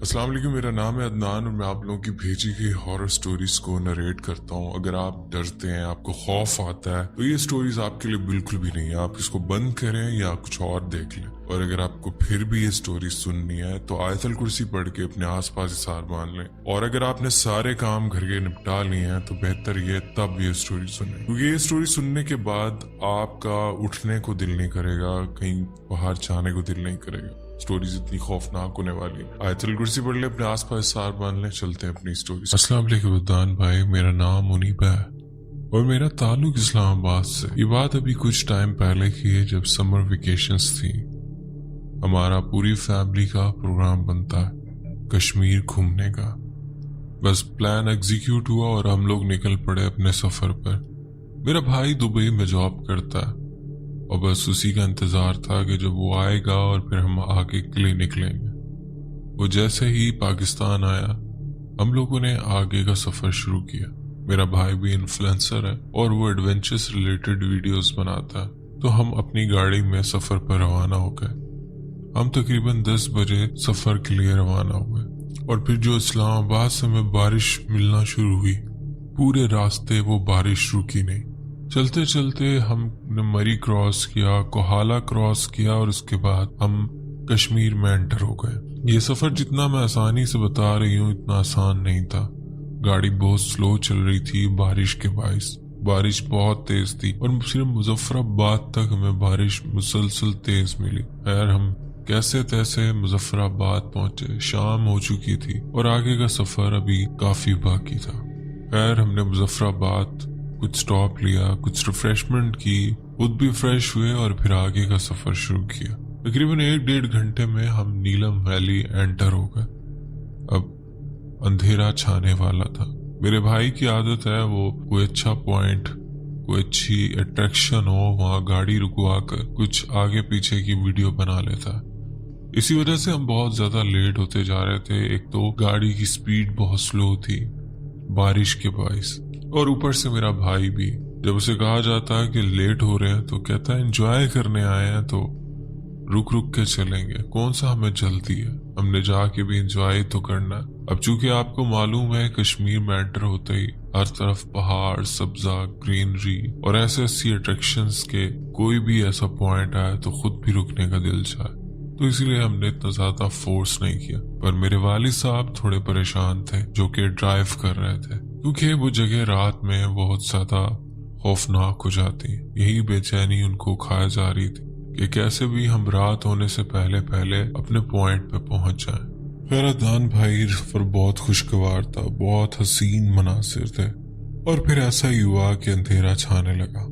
अस्सलाम वालेकुम। मेरा नाम है अदनान और मैं आप लोगों की भेजी गई हॉरर स्टोरीज को नरेट करता हूँ। अगर आप डरते हैं, आपको खौफ आता है, तो ये स्टोरीज आपके लिए बिल्कुल भी नहीं है। आप इसको बंद करें या कुछ और देख लें। और अगर आपको फिर भी ये स्टोरी सुननी है तो आयतल कुर्सी पढ़ के अपने आसपास हिसार बांध लें। और अगर आपने सारे काम घर के निपटा लिए हैं तो बेहतर ये तब ये स्टोरी सुने, क्योंकि ये स्टोरी सुनने के बाद आपका उठने को दिल नहीं करेगा, कहीं बाहर जाने को दिल नहीं करेगा। स्टोरीज इतनी खौफनाक होने वाली है। आयतल कुर्सी पढ़ ले, अपने आसपास सार बांध ले, चलते हैं अपनी स्टोरी। अस्सलाम वालेकुम अदनान भाई, मेरा नाम मुनीब है और मेरा ताल्लुक इस्लामाबाद से। ये बात अभी कुछ टाइम पहले की है, जब समर वेकेशंस थी। हमारा पूरी फैमिली का प्रोग्राम बनता है कश्मीर घूमने का। बस प्लान एग्जीक्यूट हुआ और हम लोग निकल पड़े अपने सफर पर। मेरा भाई दुबई में जॉब करता है और बस उसी का इंतजार था कि जब वो आएगा और फिर हम आगे के लिए निकलेंगे। वो जैसे ही पाकिस्तान आया, हम लोगों ने आगे का सफर शुरू किया। मेरा भाई भी इन्फ्लुएंसर है और वो एडवेंचर्स रिलेटेड वीडियोस बनाता है, तो हम अपनी गाड़ी में सफर पर रवाना हो गए। हम तकरीबन 10 बजे सफर के लिए रवाना हुए और फिर जो इस्लामाबाद से हमें बारिश मिलना शुरू हुई, पूरे रास्ते वो बारिश रुकी नहीं। चलते चलते हमने मरी क्रॉस किया, कोहाला क्रॉस किया और उसके बाद हम कश्मीर में एंटर हो गए। ये सफर जितना मैं आसानी से बता रही हूँ, इतना आसान नहीं था। गाड़ी बहुत स्लो चल रही थी बारिश के बाइस। बारिश बहुत तेज थी और सिर्फ मुजफ्फराबाद तक हमें बारिश मुसलसल तेज मिली। खैर हम कैसे तैसे मुजफ्फराबाद पहुंचे। शाम हो चुकी थी और आगे का सफर अभी काफी बाकी था। खैर हमने मुजफ्फराबाद कुछ स्टॉप लिया, कुछ रिफ्रेशमेंट की, खुद भी फ्रेश हुए और फिर आगे का सफर शुरू किया। तकरीबन 1-1.5 घंटे में हम नीलम वैली एंटर हो गए। अब अंधेरा छाने वाला था। मेरे भाई की आदत है, वो कोई अच्छा पॉइंट, कोई अच्छी अट्रैक्शन हो, वहां गाड़ी रुकवा कर कुछ आगे पीछे की वीडियो बना लेता है। इसी वजह से हम बहुत ज्यादा लेट होते जा रहे थे। एक तो गाड़ी की स्पीड बहुत स्लो थी बारिश के बाइस, और ऊपर से मेरा भाई भी। जब उसे कहा जाता है कि लेट हो रहे हैं तो कहता है एंजॉय करने आए हैं तो रुक रुक के चलेंगे, कौन सा हमें जल्दी है, हमने जाके भी एंजॉय तो करना है। अब चूंकि आपको मालूम है कश्मीर में एंटर होते ही हर तरफ पहाड़, सब्जा, ग्रीनरी और ऐसे ऐसी अट्रैक्शंस के कोई भी ऐसा पॉइंट आए तो खुद भी रुकने का दिल चाहे। तो इसीलिए हमने इतना ज्यादा फोर्स नहीं किया। पर मेरे वालिद साहब थोड़े परेशान थे, जो कि ड्राइव कर रहे थे, क्योंकि वो जगह रात में बहुत ज्यादा खौफनाक हो जाती। यही बेचैनी उनको खाया जा रही थी कि कैसे भी हम रात होने से पहले पहले अपने पॉइंट पे पहुंच जाएं। मेरा दान भाई सफर बहुत खुशगवार था, बहुत हसीन मनासिर थे। और फिर ऐसा ही हुआ कि अंधेरा छाने लगा।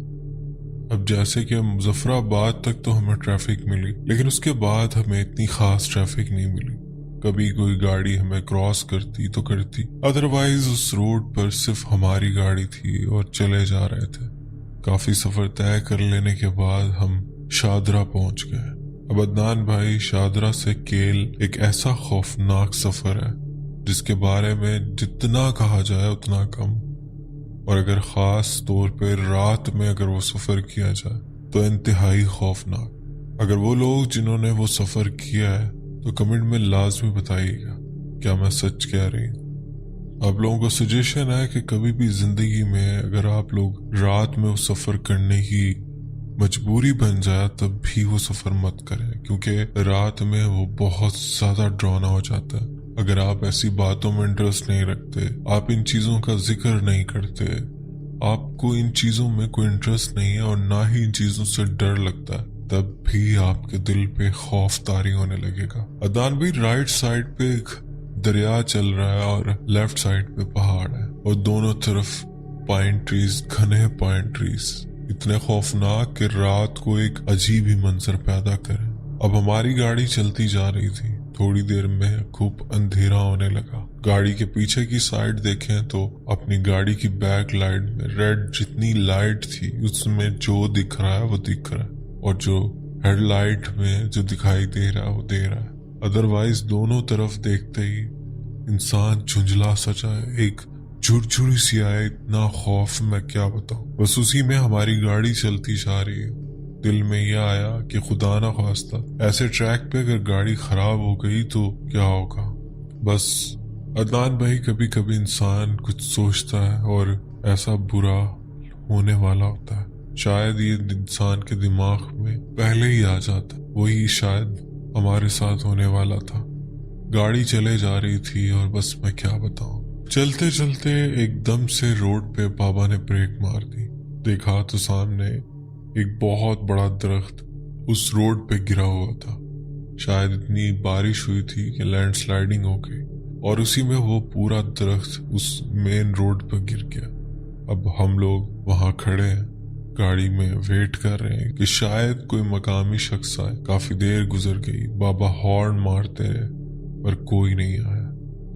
अब जैसे कि मुजफ्फराबाद तक तो हमें ट्रैफिक मिली, लेकिन उसके बाद हमें इतनी खास ट्रैफिक नहीं मिली। कभी कोई गाड़ी हमें क्रॉस करती तो करती, अदरवाइज उस रोड पर सिर्फ हमारी गाड़ी थी और चले जा रहे थे। काफी सफर तय कर लेने के बाद हम शादरा पहुंच गए। अब अदनान भाई, शादरा से केल एक ऐसा खौफनाक सफर है जिसके बारे में जितना कहा जाए उतना कम। और अगर खास तौर पर रात में अगर वो सफर किया जाए तो इंतहाई खौफनाक। अगर वो लोग जिन्होंने वो सफर किया है तो कमेंट में लाजमी बताइएगा क्या मैं सच कह रही हूँ। आप लोगों को सजेशन है कि कभी भी जिंदगी में अगर आप लोग रात में वो सफर करने की मजबूरी बन जाए तब भी वो सफर मत करें, क्योंकि रात में वो बहुत ज्यादा ड्राउन हो जाता है। अगर आप ऐसी बातों में इंटरेस्ट नहीं रखते, आप इन चीजों का जिक्र नहीं करते, आपको इन चीजों में कोई इंटरेस्ट नहीं है और ना ही इन चीजों से डर लगता है, तब भी आपके दिल पे खौफ तारी होने लगेगा। अदनान भी राइट साइड पे एक दरिया चल रहा है और लेफ्ट साइड पे पहाड़ है और दोनों तरफ पाइन ट्रीज, घने पाइन ट्रीज, इतने खौफनाक कि रात को एक अजीब ही मंजर पैदा करे। अब हमारी गाड़ी चलती जा रही थी। थोड़ी देर में खूब अंधेरा होने लगा। गाड़ी के पीछे की साइड देखें तो अपनी गाड़ी की बैक लाइट में रेड जितनी लाइट थी उसमें जो दिख रहा है वो दिख रहा है, और जो हेडलाइट में जो दिखाई दे रहा है वो दे रहा है। अदरवाइज दोनों तरफ देखते ही इंसान झुंझला सा जाए, एक झुरझुरी सी आए, इतना खौफ मैं क्या बताऊं। बस उसी में हमारी गाड़ी चलती जा रही है। दिल में यह आया कि खुदा ना खास्ता ऐसे ट्रैक पे अगर गाड़ी खराब हो गई तो क्या होगा। बस अदनान भाई, कभी कभी इंसान कुछ सोचता है और ऐसा बुरा होने वाला होता है। शायद ये इंसान के दिमाग में पहले ही आ जाता, वही शायद हमारे साथ होने वाला था। गाड़ी चले जा रही थी और बस मैं क्या बताऊं, चलते चलते एकदम से रोड पे बाबा ने ब्रेक मार दी। देखा तो सामने एक बहुत बड़ा दरख्त उस रोड पे गिरा हुआ था। शायद इतनी बारिश हुई थी कि लैंडस्लाइडिंग हो गई और उसी में वो पूरा दरख्त उस मेन रोड पर गिर गया। अब हम लोग वहां खड़े हैं, गाड़ी में वेट कर रहे हैं कि शायद कोई मकामी शख्स आए। काफी देर गुजर गई, बाबा हॉर्न मारते रहे पर कोई नहीं आया।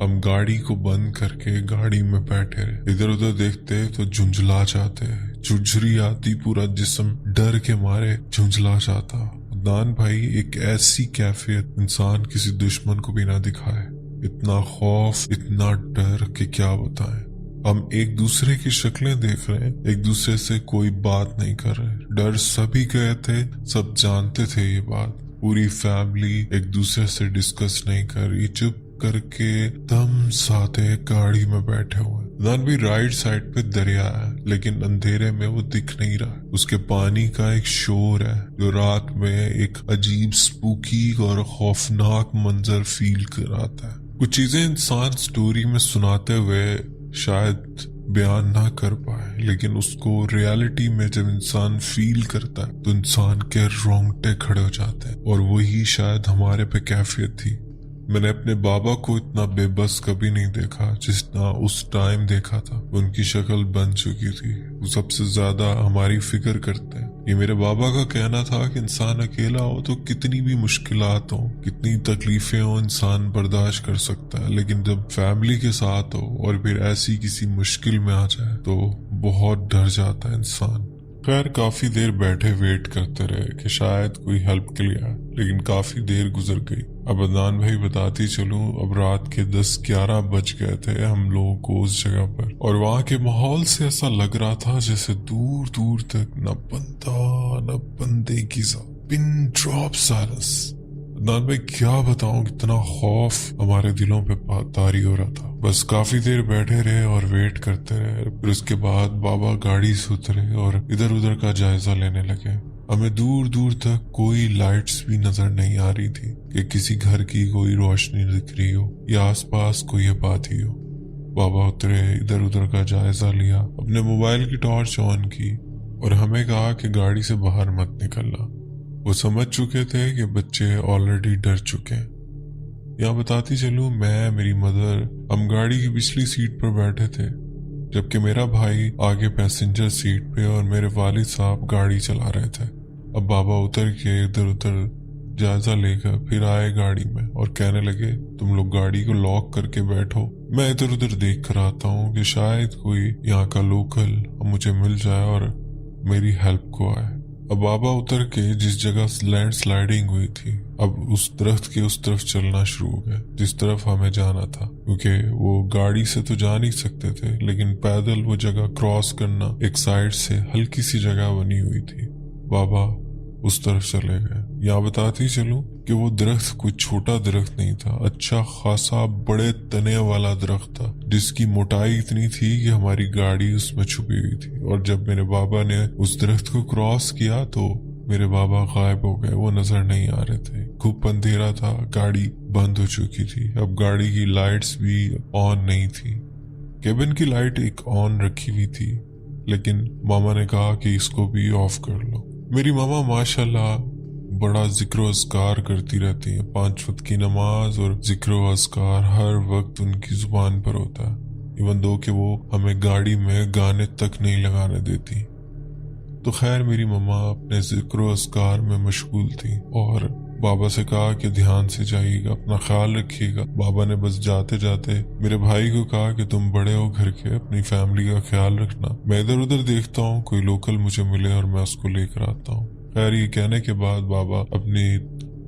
हम गाड़ी को बंद करके गाड़ी में बैठे रहे, इधर उधर देखते तो झुंझला जाते, झुरझुरी आती, पूरा जिस्म डर के मारे झुंझला जाता। अदनान भाई, एक ऐसी कैफियत इंसान किसी दुश्मन को भी ना दिखाए। इतना खौफ, इतना डर कि क्या बताएं। हम एक दूसरे की शक्लें देख रहे हैं, एक दूसरे से कोई बात नहीं कर रहे। डर सभी गए थे, सब जानते थे ये बात। पूरी फैमिली एक दूसरे से डिस्कस नहीं कर रही, चुप करके दम साधे गाड़ी में बैठे हुए। दान भी राइट साइड पे दरिया है, लेकिन अंधेरे में वो दिख नहीं रहा। उसके पानी का एक शोर है जो रात में एक अजीब स्पूकी और खौफनाक मंजर फील कराता है। कुछ चीजें इंसान स्टोरी में सुनाते हुए शायद बयान ना कर पाए, लेकिन उसको रियलिटी में जब इंसान फील करता है तो इंसान के रोंगटे खड़े हो जाते हैं। और वही शायद हमारे पे कैफियत थी। मैंने अपने बाबा को इतना बेबस कभी नहीं देखा जितना उस टाइम देखा था। उनकी शक्ल बन चुकी थी, वो सबसे ज्यादा हमारी फिक्र करते हैं। ये मेरे बाबा का कहना था कि इंसान अकेला हो तो कितनी भी मुश्किलात हो, कितनी तकलीफें हो, इंसान बर्दाश्त कर सकता है, लेकिन जब फैमिली के साथ हो और फिर ऐसी किसी मुश्किल में आ जाए तो बहुत डर जाता है इंसान। खैर, काफी देर बैठे वेट करते रहे कि शायद कोई हेल्प के लिए आए, लेकिन काफी देर गुजर गई। अब अदनान भाई, बताती चलूं, अब रात के 10-11 बज गए थे हम लोगों को उस जगह पर, और वहां के माहौल से ऐसा लग रहा था जैसे दूर दूर तक न बंदा न बंदे की पिन ड्रॉप साइलेंस। अदनान भाई, क्या बताऊं, कितना खौफ हमारे दिलों पे तारी हो रहा था। बस काफी देर बैठे रहे और वेट करते रहे। फिर उसके बाद बाबा गाड़ी से उतरे और इधर उधर का जायजा लेने लगे। हमें दूर दूर तक कोई लाइट्स भी नजर नहीं आ रही थी कि किसी घर की कोई रोशनी दिख रही हो या आसपास कोई आबादी हो। बाबा उतरे, इधर उधर का जायजा लिया, अपने मोबाइल की टॉर्च ऑन की और हमें कहा कि गाड़ी से बाहर मत निकलना। वो समझ चुके थे कि बच्चे ऑलरेडी डर चुके हैं। यहाँ बताती चलूं, मैं, मेरी मदर, हम गाड़ी की पिछली सीट पर बैठे थे, जबकि मेरा भाई आगे पैसेंजर सीट पे और मेरे वालिद साहब गाड़ी चला रहे थे। अब बाबा उतर के इधर उधर जायजा लेकर फिर आए गाड़ी में और कहने लगे, तुम लोग गाड़ी को लॉक करके बैठो, मैं इधर उधर देख कर आता हूँ कि शायद कोई यहाँ का लोकल मुझे मिल जाए और मेरी हेल्प को आए। अब बाबा उतर के जिस जगह लैंड स्लाइडिंग हुई थी, अब उस दरख्त के उस तरफ चलना शुरू हो गए जिस तरफ हमें जाना था, क्योंकि वो गाड़ी से तो जा नहीं सकते थे, लेकिन पैदल वो जगह क्रॉस करना, एक साइड से हल्की सी जगह बनी हुई थी। बाबा उस तरफ चले गए। यहाँ बताती चलूं कि वो दरख्त कोई छोटा दरख्त नहीं था, अच्छा खासा बड़े तने वाला दरख्त था, जिसकी मोटाई इतनी थी कि हमारी गाड़ी उसमें छुपी हुई थी। और जब मेरे बाबा ने उस दरख्त को क्रॉस किया तो मेरे बाबा गायब हो गए, वो नजर नहीं आ रहे थे। खूब अंधेरा था, गाड़ी बंद हो चुकी थी। अब गाड़ी की लाइट्स भी ऑन नहीं थी। केबिन की लाइट एक ऑन रखी हुई थी, लेकिन मामा ने कहा कि इसको भी ऑफ कर लो। मेरी मामा माशाल्लाह बड़ा जिक्र अस्कार करती रहती है। 5 वक्त की नमाज और जिक्र अस्कार हर वक्त उनकी जुबान पर होता है, इवन दो कि वो हमें गाड़ी में गाने तक नहीं लगाने देती। तो खैर, मेरी मम्मा अपने जिक्र अस्कार में मशगूल थी और बाबा से कहा कि ध्यान से जाइएगा, अपना ख्याल रखिएगा। बाबा ने बस जाते जाते मेरे भाई को कहा कि तुम बड़े हो घर के, अपनी फैमिली का ख्याल रखना। मैं इधर उधर देखता हूँ कोई लोकल मुझे मिले और मैं उसको लेकर आता हूँ। खैर, ये कहने के बाद बाबा अपनी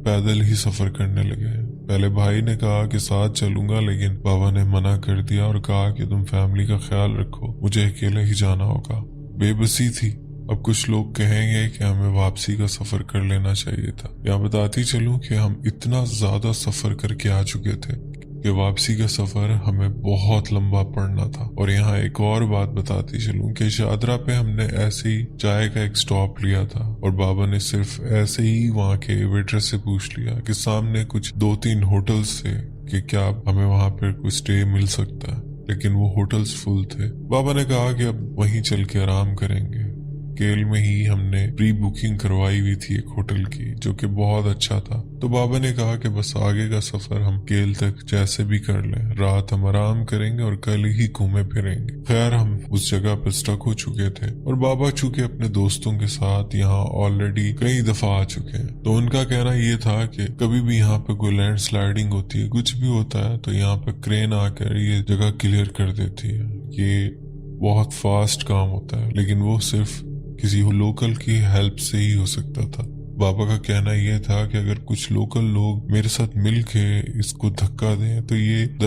पैदल ही सफर करने लगे। पहले भाई ने कहा कि साथ चलूंगा, लेकिन बाबा ने मना कर दिया और कहा कि तुम फैमिली का ख्याल रखो, मुझे अकेले ही जाना होगा। बेबसी थी। अब कुछ लोग कहेंगे कि हमें वापसी का सफर कर लेना चाहिए था। यहाँ बताती चलूं कि हम इतना ज्यादा सफर करके आ चुके थे कि कि वापसी का सफर हमें बहुत लंबा पड़ना था। और यहाँ एक और बात बताती चलूं कि शादरा पे हमने ऐसे ही चाय का एक स्टॉप लिया था और बाबा ने सिर्फ ऐसे ही वहाँ के वेट्रेस से पूछ लिया कि सामने कुछ 2-3 होटल्स थे कि क्या हमें वहाँ पर कोई स्टे मिल सकता है, लेकिन वो होटल्स फुल थे। बाबा ने कहा कि अब वहीं चल के आराम करेंगे। केल में ही हमने प्री बुकिंग करवाई हुई थी एक होटल की, जो कि बहुत अच्छा था। तो बाबा ने कहा कि बस आगे का सफर हम केल तक जैसे भी कर लें, रात हम आराम करेंगे और कल ही घूमे फिरेंगे। खैर हम उस जगह पर स्टक हो चुके थे और बाबा चूंकि अपने दोस्तों के साथ यहाँ ऑलरेडी कई दफा आ चुके हैं, तो उनका कहना ये था कि कभी भी यहाँ पे कोई लैंड स्लाइडिंग होती है, कुछ भी होता है, तो यहाँ पे क्रेन आकर ये जगह क्लियर कर देती है। ये बहुत फास्ट काम होता है, लेकिन वो सिर्फ किसी लोकल की हेल्प से ही हो सकता था। बाबा का कहना यह था कि अगर कुछ लोकल लोग मेरे साथ मिलके इसको धक्का दें तो ये